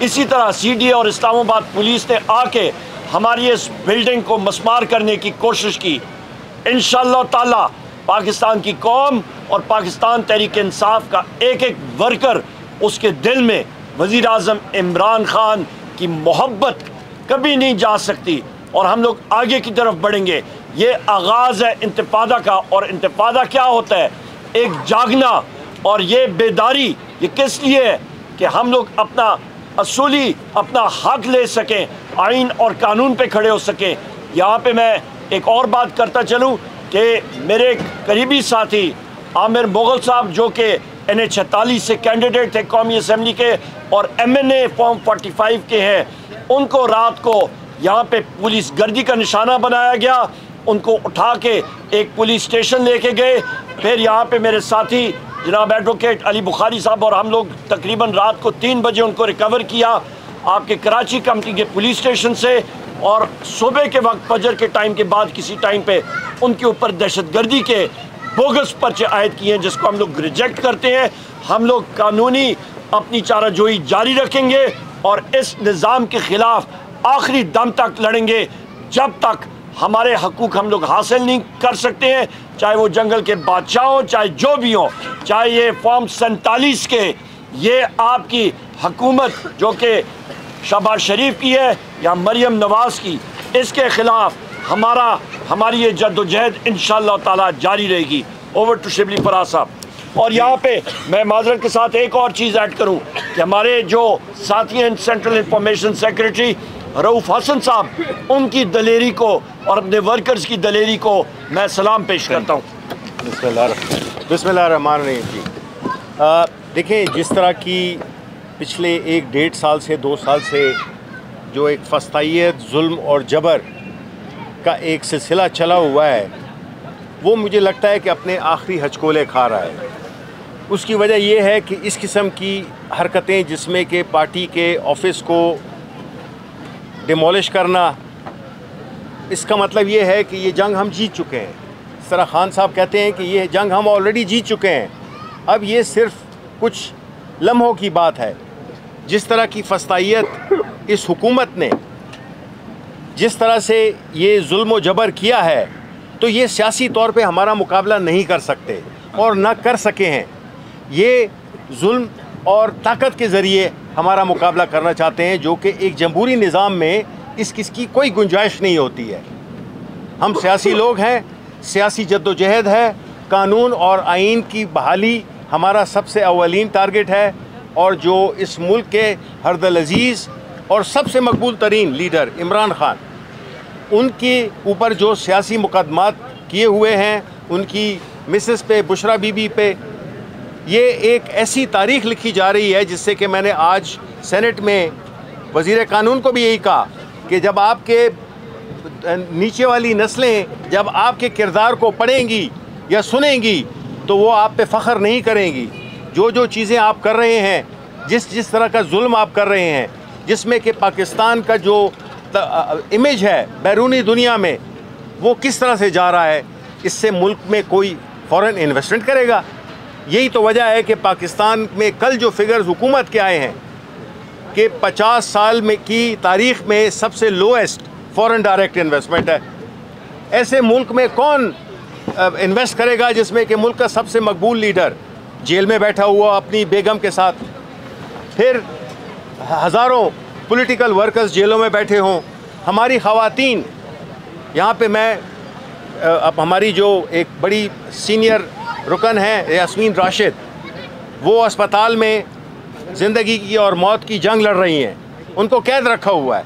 اسی طرح C D A اور اسلام آباد پولیس نے آ کے ہماری اس بلڈنگ کو مسمار کرنے کی کوشش کی. انشاءاللہ تعالی پاکستان کی قوم اور پاکستان تحریک انصاف کا ایک ایک ورکر اس کے دل میں وزیر اعظم عمران خان کی محبت کبھی نہیں جا سکتی اور ہم لوگ آگے کی طرف بڑھیں گے. یہ آغاز ہے انتفاضہ کا, اور انتفاضہ کیا ہوتا ہے؟ ایک جاگنا, اور یہ بیداری یہ کس لیے ہے کہ ہم لوگ اپنا اصولی اپنا حق لے سکیں, آئین اور قانون پہ کھڑے ہو سکیں. یہاں پہ میں ایک اور بات کرتا چلوں کہ میرے ایک قریبی ساتھی عامر مغل صاحب جو کہ NH46 سے کینڈیڈیٹ تھے قومی اسمبلی کے اور MNA فارم 45 کے ہیں, ان کو رات کو یہاں پہ پولیس گردی کا نشانہ بنایا گیا. ان کو اٹھا کے ایک پولیس اسٹیشن لے کے گئے. پھر یہاں پہ میرے ساتھی جناب ایڈوکیٹ علی بخاری صاحب اور ہم لوگ تقریباً رات کو 3 بجے ان کو ریکور کیا آپ کے کراچی کمپنی کے پولیس اسٹیشن سے, اور صبح کے وقت فجر کے ٹائم کے بعد کسی ٹائم پہ ان کے اوپر دہشت گردی کے بوگس پرچے عائد کیے ہیں, جس کو ہم لوگ ریجیکٹ کرتے ہیں. ہم لوگ قانونی اپنی چارہ جوئی جاری رکھیں گے اور اس نظام کے خلاف آخری دم تک لڑیں گے جب تک ہمارے حقوق ہم لوگ حاصل نہیں کر سکتے ہیں, چاہے وہ جنگل کے بادشاہ ہوں, چاہے جو بھی ہوں, چاہے یہ فارم 47 کے یہ آپ کی حکومت جو کہ شہباز شریف کی ہے یا مریم نواز کی, اس کے خلاف ہماری یہ جد و جہد انشاءاللہ تعالی جاری رہے گی. اوور ٹو شبلی فراز صاحب. اور یہاں پہ میں معذرت کے ساتھ ایک اور چیز ایڈ کروں کہ ہمارے جو ساتھی ہیں سینٹرل انفارمیشن سیکریٹری رؤوف حسن صاحب, ان کی دلیری کو اور اپنے ورکرز کی دلیری کو میں سلام پیش کرتا ہوں. بسم اللہ الرحمن الرحیم. جی دیکھیں, جس طرح کی پچھلے 1-1.5 سال سے 2 سال سے جو ایک فسطائیت, ظلم اور جبر کا ایک سلسلہ چلا ہوا ہے, وہ مجھے لگتا ہے کہ اپنے آخری ہچکولے کھا رہا ہے. اس کی وجہ یہ ہے کہ اس قسم کی حرکتیں جس میں کہ پارٹی کے آفس کو ڈیمولش کرنا, اس کا مطلب یہ ہے کہ یہ جنگ ہم جیت چکے ہیں. اس طرح خان صاحب کہتے ہیں کہ یہ جنگ ہم آلریڈی جیت چکے ہیں, اب یہ صرف کچھ لمحوں کی بات ہے. جس طرح کی فسطائیت اس حکومت نے جس طرح سے یہ ظلم و جبر کیا ہے, تو یہ سیاسی طور پہ ہمارا مقابلہ نہیں کر سکتے اور نہ کر سکے ہیں. یہ ظلم اور طاقت کے ذریعے ہمارا مقابلہ کرنا چاہتے ہیں, جو کہ ایک جمہوری نظام میں اس کی کوئی گنجائش نہیں ہوتی ہے. ہم سیاسی لوگ ہیں, سیاسی جد و جہد ہے, قانون اور آئین کی بحالی ہمارا سب سے اولین ٹارگٹ ہے, اور جو اس ملک کے ہرد العزیز اور سب سے مقبول ترین لیڈر عمران خان, ان کے اوپر جو سیاسی مقدمات کیے ہوئے ہیں, ان کی مسز پہ, بشرا بی بی پہ, یہ ایک ایسی تاریخ لکھی جا رہی ہے جس سے کہ میں نے آج سینٹ میں وزیر قانون کو بھی یہی کہا کہ جب آپ کے نیچے والی نسلیں جب آپ کے کردار کو پڑھیں گی یا سنیں گی تو وہ آپ پہ فخر نہیں کریں گی. جو چیزیں آپ کر رہے ہیں, جس طرح کا ظلم آپ کر رہے ہیں, جس میں کہ پاکستان کا جو امیج ہے بیرونی دنیا میں وہ کس طرح سے جا رہا ہے, اس سے ملک میں کوئی فورن انویسٹمنٹ کرے گا. یہی تو وجہ ہے کہ پاکستان میں کل جو فگرز حکومت کے آئے ہیں کہ 50 سال میں کی تاریخ میں سب سے لویسٹ فورن ڈائریکٹ انویسٹمنٹ ہے. ایسے ملک میں کون انویسٹ کرے گا جس میں کہ ملک کا سب سے مقبول لیڈر جیل میں بیٹھا ہوا اپنی بیگم کے ساتھ, پھر ہزاروں پولیٹیکل ورکرز جیلوں میں بیٹھے ہوں, ہماری خواتین یہاں پہ, میں اب ہماری جو ایک بڑی سینئر رکن ہیں یاسمین راشد, وہ اسپتال میں زندگی کی اور موت کی جنگ لڑ رہی ہیں, ان کو قید رکھا ہوا ہے,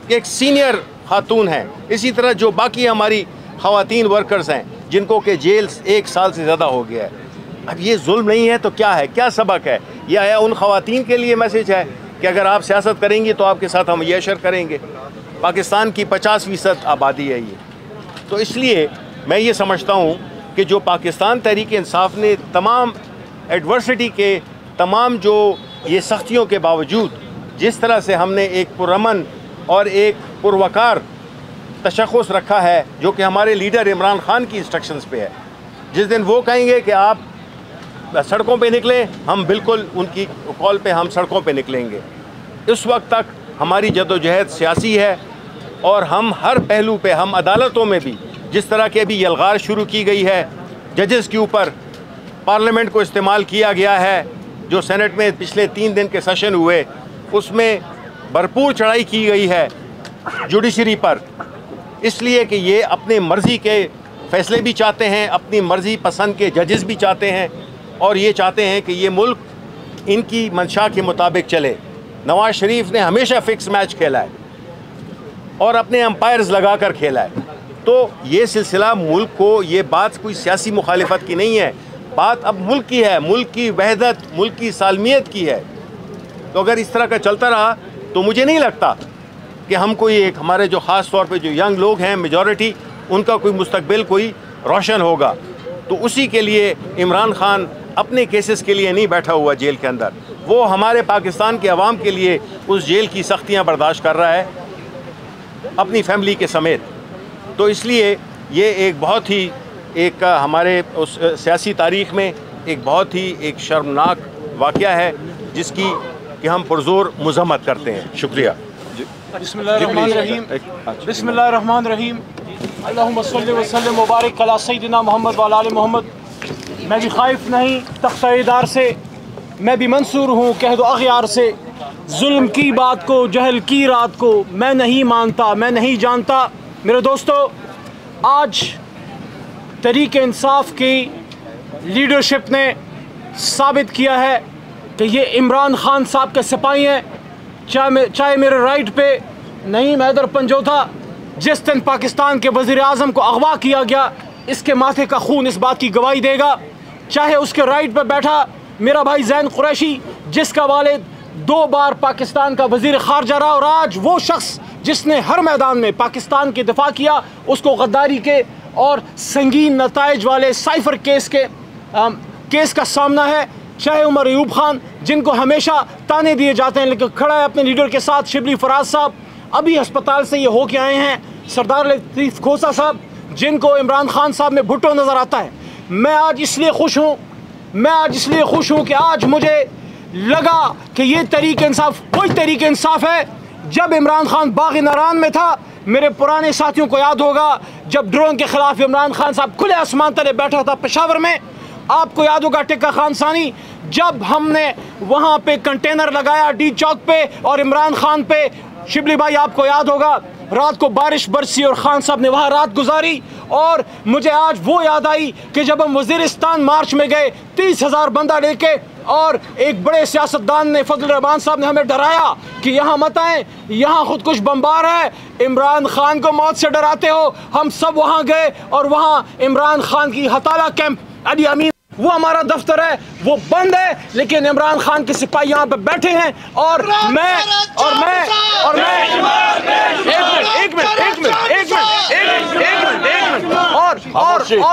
ایک سینئر خاتون ہیں. اسی طرح جو باقی ہماری خواتین ورکرز ہیں جن کو کہ جیل 1 سال سے زیادہ ہو گیا ہے. اب یہ ظلم نہیں ہے تو کیا ہے, کیا سبق ہے؟ یہ آیا ان خواتین کے لیے میسج ہے کہ اگر آپ سیاست کریں گی تو آپ کے ساتھ ہم یہ اشر کریں گے. پاکستان کی 50% آبادی ہے یہ. تو اس لیے میں یہ سمجھتا ہوں کہ جو پاکستان تحریک انصاف نے تمام ایڈورسٹی کے, تمام جو یہ سختیوں کے باوجود جس طرح سے ہم نے ایک پرامن اور ایک پروقار تشخص رکھا ہے, جو کہ ہمارے لیڈر عمران خان کی انسٹرکشنز پہ ہے. جس دن وہ کہیں گے کہ آپ سڑکوں پہ نکلیں, ہم بالکل ان کی کال پہ ہم سڑکوں پہ نکلیں گے. اس وقت تک ہماری جدوجہد سیاسی ہے اور ہم ہر پہلو پہ، ہم عدالتوں میں بھی جس طرح کے ابھی یلغار شروع کی گئی ہے ججز کے اوپر، پارلیمنٹ کو استعمال کیا گیا ہے، جو سینٹ میں پچھلے 3 دن کے سیشن ہوئے اس میں بھرپور چڑھائی کی گئی ہے جوڈیشری پر، اس لیے کہ یہ اپنے مرضی کے فیصلے بھی چاہتے ہیں، اپنی مرضی پسند کے ججز بھی چاہتے ہیں، اور یہ چاہتے ہیں کہ یہ ملک ان کی منشا کے مطابق چلے۔ نواز شریف نے ہمیشہ فکس میچ کھیلا ہے اور اپنے امپائرز لگا کر کھیلا ہے، تو یہ سلسلہ ملک کو، یہ بات کوئی سیاسی مخالفت کی نہیں ہے، بات اب ملک کی ہے، ملک کی وحدت، ملک کی سالمیت کی ہے۔ تو اگر اس طرح کا چلتا رہا تو مجھے نہیں لگتا کہ ہم کوئی ایک، ہمارے جو خاص طور پہ جو ینگ لوگ ہیں میجورٹی، ان کا کوئی مستقبل کوئی روشن ہوگا۔ تو اسی کے لیے عمران خان اپنے کیسز کے لیے نہیں بیٹھا ہوا جیل کے اندر، وہ ہمارے پاکستان کے عوام کے لیے اس جیل کی سختیاں برداشت کر رہا ہے اپنی فیملی کے سمیت۔ تو اس لیے یہ ایک بہت ہی ایک ہمارے اس سیاسی تاریخ میں ایک بہت ہی ایک شرمناک واقعہ ہے جس کی کہ ہم پرزور مذمت کرتے ہیں۔ شکریہ۔ بسم اللہ الرحمن الرحیم، بسم اللہ الرحمن الرحیم، اللہم صلی وسلم وبارک علی سیدنا محمد وعلی آل محمد۔ میں بھی خائف نہیں تختہ دار سے، میں بھی منصور ہوں کہہ اغیار سے، ظلم کی بات کو، جہل کی رات کو میں نہیں مانتا، میں نہیں جانتا۔ میرے دوستو، آج تحریک انصاف کی لیڈرشپ نے ثابت کیا ہے کہ یہ عمران خان صاحب کے سپاہی ہیں، چاہے میرے رائٹ پہ نعیم حیدر پنجو تھا، جس دن پاکستان کے وزیر اعظم کو اغوا کیا گیا، اس کے ماتھے کا خون اس بات کی گواہی دے گا، چاہے اس کے رائٹ پہ بیٹھا میرا بھائی زین قریشی، جس کا والد 2 بار پاکستان کا وزیر خارجہ رہا، اور آج وہ شخص جس نے ہر میدان میں پاکستان کی دفاع کیا، اس کو غداری کے اور سنگین نتائج والے سائفر کیس کا سامنا ہے، چاہے عمر ایوب خان، جن کو ہمیشہ تانے دیے جاتے ہیں لیکن کھڑا ہے اپنے لیڈر کے ساتھ، شبلی فراز صاحب ابھی ہسپتال سے یہ ہو کے آئے ہیں، سردار لطیف کھوسہ صاحب جن کو عمران خان صاحب میں بھٹو نظر آتا ہے۔ میں آج اس لیے خوش ہوں کہ آج مجھے لگا کہ یہ تحریک انصاف وہی تحریک انصاف ہے۔ جب عمران خان باغ ناران میں تھا، میرے پرانے ساتھیوں کو یاد ہوگا جب ڈرون کے خلاف عمران خان صاحب کھلے آسمان تلے بیٹھا تھا پشاور میں، آپ کو یاد ہوگا ٹکا خان ثانی جب ہم نے وہاں پہ کنٹینر لگایا ڈی چوک پہ اور عمران خان پہ، شبلی بھائی آپ کو یاد ہوگا رات کو بارش برسی اور خان صاحب نے وہاں رات گزاری، اور مجھے آج وہ یاد آئی کہ جب ہم وزیرستان مارچ میں گئے 30,000 بندہ لے کے، اور ایک بڑے سیاستدان نے فضل الرحمان صاحب نے ہمیں ڈرایا کہ یہاں مت آئیں، یہاں خودکش بمبار ہے، عمران خان کو موت سے ڈراتے ہو۔ ہم سب وہاں گئے اور وہاں عمران خان کی ہتالا کیمپ علی امین، وہ ہمارا دفتر ہے وہ بند ہے، لیکن عمران خان کے سپاہی یہاں پہ بیٹھے ہیں، اور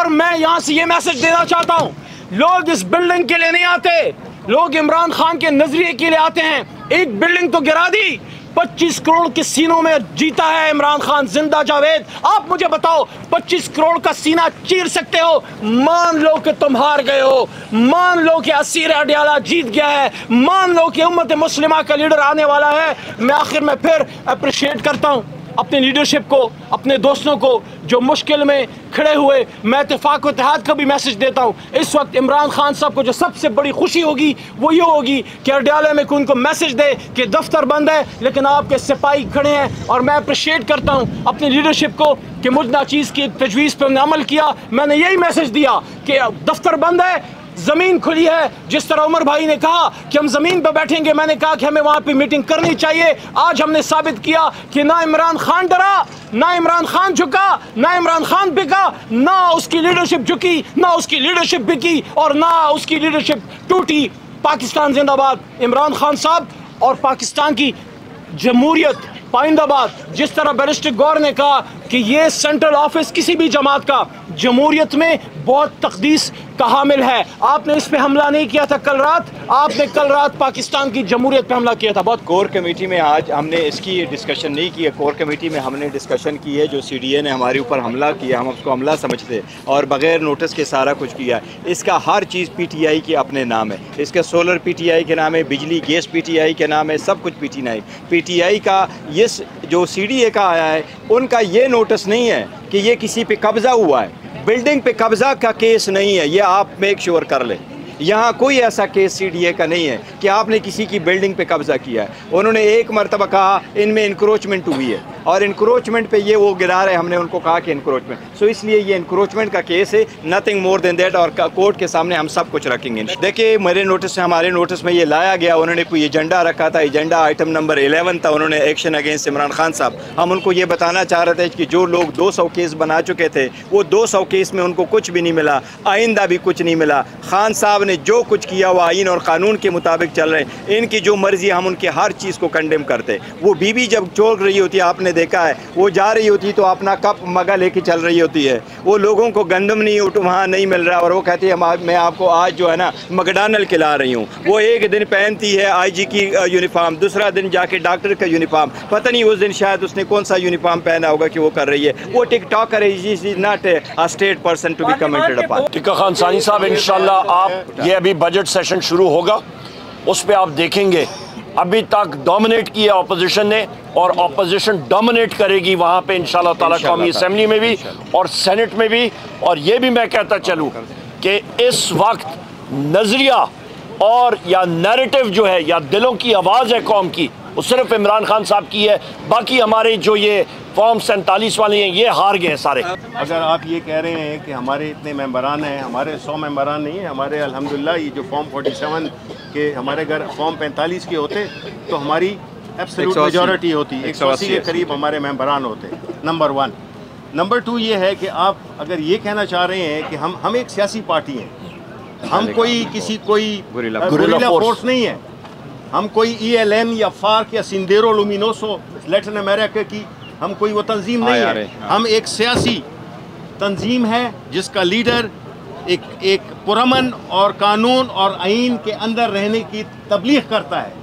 میں یہاں سے یہ میسج دینا چاہتا ہوں، لوگ اس بلڈنگ کے لیے نہیں آتے، لوگ عمران خان کے نظریے کے لیے آتے ہیں۔ ایک بلڈنگ تو گرا دی، 25 کروڑ کے سینوں میں جیتا ہے عمران خان، زندہ جاوید۔ آپ مجھے بتاؤ 25 کروڑ کا سینہ چیر سکتے ہو؟ مان لو کہ تم ہار گئے ہو، مان لو کہ اسیر اڈیالہ جیت گیا ہے، مان لو کہ امت مسلمہ کا لیڈر آنے والا ہے۔ میں آخر میں پھر اپریشیٹ کرتا ہوں اپنے لیڈرشپ کو، اپنے دوستوں کو جو مشکل میں کھڑے ہوئے۔ میں اتفاق و اتحاد کا بھی میسج دیتا ہوں، اس وقت عمران خان صاحب کو جو سب سے بڑی خوشی ہوگی وہ یہ ہوگی کہ اڈیالہ میں ان کو میسج دے کہ دفتر بند ہے لیکن آپ کے سپاہی کھڑے ہیں، اور میں اپریشیٹ کرتا ہوں اپنی لیڈرشپ کو کہ مجھ ناچیز کی ایک تجویز پہ انہوں نے عمل کیا۔ میں نے یہی میسج دیا کہ دفتر بند ہے، زمین کھلی ہے، جس طرح عمر بھائی نے کہا کہ ہم زمین پہ بیٹھیں گے، میں نے کہا کہ ہمیں وہاں پہ میٹنگ کرنی چاہیے۔ آج ہم نے ثابت کیا کہ نہ عمران خان ڈرا، نہ عمران خان جھکا، نہ عمران خان بکا، نہ اس کی لیڈرشپ جھکی، نہ اس کی لیڈرشپ بکی، اور نہ اس کی لیڈرشپ ٹوٹی۔ پاکستان زندہ باد، عمران خان صاحب اور پاکستان کی جمہوریت پائندہ باد۔ جس طرح بیرسٹر گور نے کہا کہ یہ سینٹرل آفس کسی بھی جماعت کا جمہوریت میں بہت تقدیس کا حامل ہے. آپ نے اس پہ حملہ نہیں کیا تھا کل رات, آپ نے کل رات پاکستان کی جمہوریت پہ حملہ کیا تھا. بہت کور کمیٹی میں آج ہم نے اس کی ڈسکشن نہیں کی ہے. کور کمیٹی میں ہم نے ڈسکشن کی ہے جو سی ڈی اے نے ہمارے اوپر حملہ کیا, ہم اس کو حملہ سمجھتے اور بغیر نوٹس کے سارا کچھ کیا. اس کا ہر چیز پی ٹی آئی کے اپنے نام ہے. اس کا سولر پی ٹی آئی کے نام ہے, بجلی گیس پی ٹی آئی کے نام ہے, سب کچھ پی ٹی آئی کا. یہ جو سی ڈی اے کا آیا ہے ان کا یہ نوٹس نہیں ہے کہ یہ کسی پہ قبضہ ہوا ہے. بلڈنگ پہ قبضہ کا کیس نہیں ہے, یہ آپ میک شیور کر لیں. یہاں کوئی ایسا کیس سی ڈی اے کا نہیں ہے کہ آپ نے کسی کی بلڈنگ پہ قبضہ کیا ہے. انہوں نے ایک مرتبہ کہا ان میں انکروچمنٹ ہوئی ہے, اور انکروچمنٹ پہ یہ وہ گرا رہے. ہم نے ان کو کہا کہ انکروچمنٹ, سو اس لیے یہ انکروچمنٹ کا کیس ہے, نتھنگ مور دین دیٹ. اور کورٹ کے سامنے ہم سب کچھ رکھیں گے. دیکھیے میرے نوٹس سے, ہمارے نوٹس میں یہ لایا گیا, انہوں نے کوئی ایجنڈا رکھا تھا, ایجنڈا آئٹم نمبر 11 تھا. انہوں نے ایکشن اگینسٹ عمران خان صاحب. ہم ان کو یہ بتانا چاہ رہے تھے کہ جو لوگ 200 کیس بنا چکے تھے وہ 200 کیس میں ان کو کچھ بھی نہیں ملا, آئندہ بھی کچھ نہیں ملا. خان صاحب نے جو کچھ کیا وہ آئین اور قانون کے مطابق چل رہے ہیں. ان کی جو مرضی, ہم ان کی ہر چیز کو کنڈیم کرتے. وہ بیوی جب چول رہی ہوتی ہے, آپ نے دیکھا ہے, وہ جا رہی ہوتی تو اپنا کپ مگا لے کے چل رہی ہوتی ہے. وہ لوگوں کو گندم نہیں وہاں نہیں مل رہا, اور وہ کہتی ہے میں آپ کو آج جو ہے نا مکڈانل کھلا رہی ہوں. وہ ایک دن پہنتی ہے آئی جی کی یونیفارم, دوسرا دن جا کے ڈاکٹر کا یونیفارم, پتہ نہیں اس دن شاید اس نے کون سا یونیفارم پہنا ہوگا کہ وہ کر رہی ہے. وہ ٹک ٹاک کر رہی ہے, not a state person to be commented upon. Tikka Khan ثانی صاحب, انشاءاللہ آپ یہ ابھی بجٹ سیشن شروع ہوگا, اس پہ آپ دیکھیں گے ابھی تک ڈومینیٹ کیا اپوزیشن نے, اور اپوزیشن ڈومینیٹ کرے گی وہاں پہ انشاءاللہ تعالیٰ قومی اسمبلی میں بھی اور سینٹ میں بھی. اور یہ بھی میں کہتا چلوں کہ اس وقت نظریہ اور یا نیریٹو جو ہے یا دلوں کی آواز ہے قوم کی, وہ صرف عمران خان صاحب کی ہے. باقی ہمارے جو یہ فارم 47 والے ہیں یہ ہار گئے ہیں سارے. اگر آپ یہ کہہ رہے ہیں کہ ہمارے اتنے ممبران ہیں, ہمارے 100 ممبران نہیں ہیں, ہمارے الحمدللہ یہ جو فارم 47 کے ہمارے گھر فارم 45 کے ہوتے تو ہماری ایبسولوٹ میجورٹی ہوتی, 180 کے قریب ہمارے ممبران ہوتے. نمبر 1. نمبر 2 یہ ہے کہ آپ اگر یہ کہنا چاہ رہے ہیں کہ ہم ایک سیاسی پارٹی ہیں, ہم کوئی گوریلا فورس نہیں ہے, ہم کوئی ELN یا فارک یا سندیرو لومینوسو لیٹن امریکہ کی ہم کوئی وہ تنظیم نہیں ہے. ہم ایک سیاسی تنظیم ہے جس کا لیڈر ایک پرامن اور قانون اور آئین کے اندر رہنے کی تبلیغ کرتا ہے.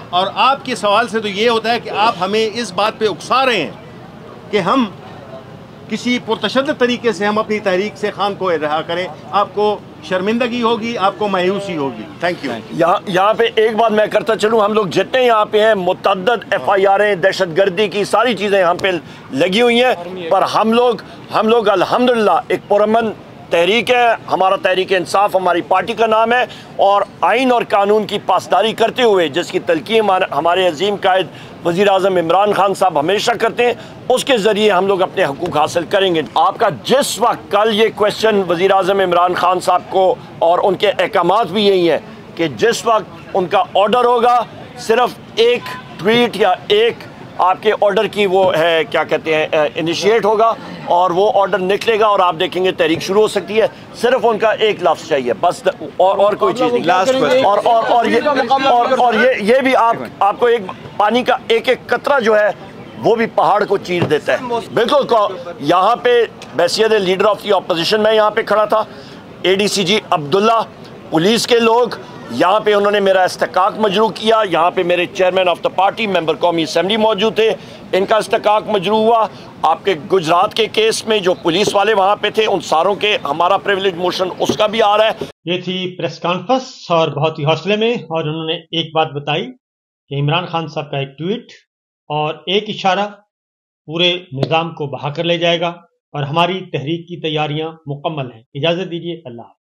اور آپ کے سوال سے تو یہ ہوتا ہے کہ آپ ہمیں اس بات پہ اکسا رہے ہیں کہ ہم کسی پرتشدد طریقے سے ہم اپنی تحریک سے خان کو رہا کریں. آپ کو شرمندگی ہوگی, آپ کو مایوسی ہوگی. Thank you. یہاں پہ ایک بات میں کرتا چلوں, ہم لوگ جتنے یہاں پہ ہیں متعدد FIR دہشت گردی کی ساری چیزیں یہاں پہ لگی ہوئی ہیں, پر ہم لوگ الحمدللہ ایک پرامن تحریک ہے. ہمارا تحریک انصاف ہماری پارٹی کا نام ہے, اور آئین اور قانون کی پاسداری کرتے ہوئے جس کی تلقین ہمارے عظیم قائد وزیر اعظم عمران خان صاحب ہمیشہ کرتے ہیں, اس کے ذریعے ہم لوگ اپنے حقوق حاصل کریں گے. آپ کا جس وقت کل یہ کویسچن وزیر اعظم عمران خان صاحب کو, اور ان کے احکامات بھی یہی ہیں کہ جس وقت ان کا آرڈر ہوگا صرف ایک ٹویٹ یا ایک آپ کے آرڈر کی وہ ہے کیا کہتے ہیں انیشیٹ ہوگا, اور وہ آرڈر نکلے گا اور آپ دیکھیں گے تحریک شروع ہو سکتی ہے. صرف ان کا ایک لفظ چاہیے بس, اور کوئی چیز نہیں. اور یہ بھی آپ کو ایک پانی کا ایک قطرہ جو ہے وہ بھی پہاڑ کو چیر دیتا ہے. بالکل یہاں پہ بحیثیت لیڈر آف دی اپوزیشن میں یہاں پہ کھڑا تھا, ADCG عبداللہ, پولیس کے لوگ یہاں پہ انہوں نے میرا استحقاق مجروح کیا. یہاں پہ میرے چیئرمین آف دا پارٹی ممبر قومی اسمبلی موجود تھے, ان کا استحقاق مجروح ہوا. آپ کے گجرات کے کیس میں جو پولیس والے وہاں پہ تھے ان ساروں کے ہمارا پریویلیج موشن اس کا بھی آ رہا ہے. یہ تھی پریس کانفرنس اور بہت ہی حوصلے میں, اور انہوں نے ایک بات بتائی کہ عمران خان صاحب کا ایک ٹویٹ اور ایک اشارہ پورے نظام کو بہا کر لے جائے گا, اور ہماری تحریک کی تیاریاں مکمل ہیں. اجازت دیجیے, اللہ حافظ.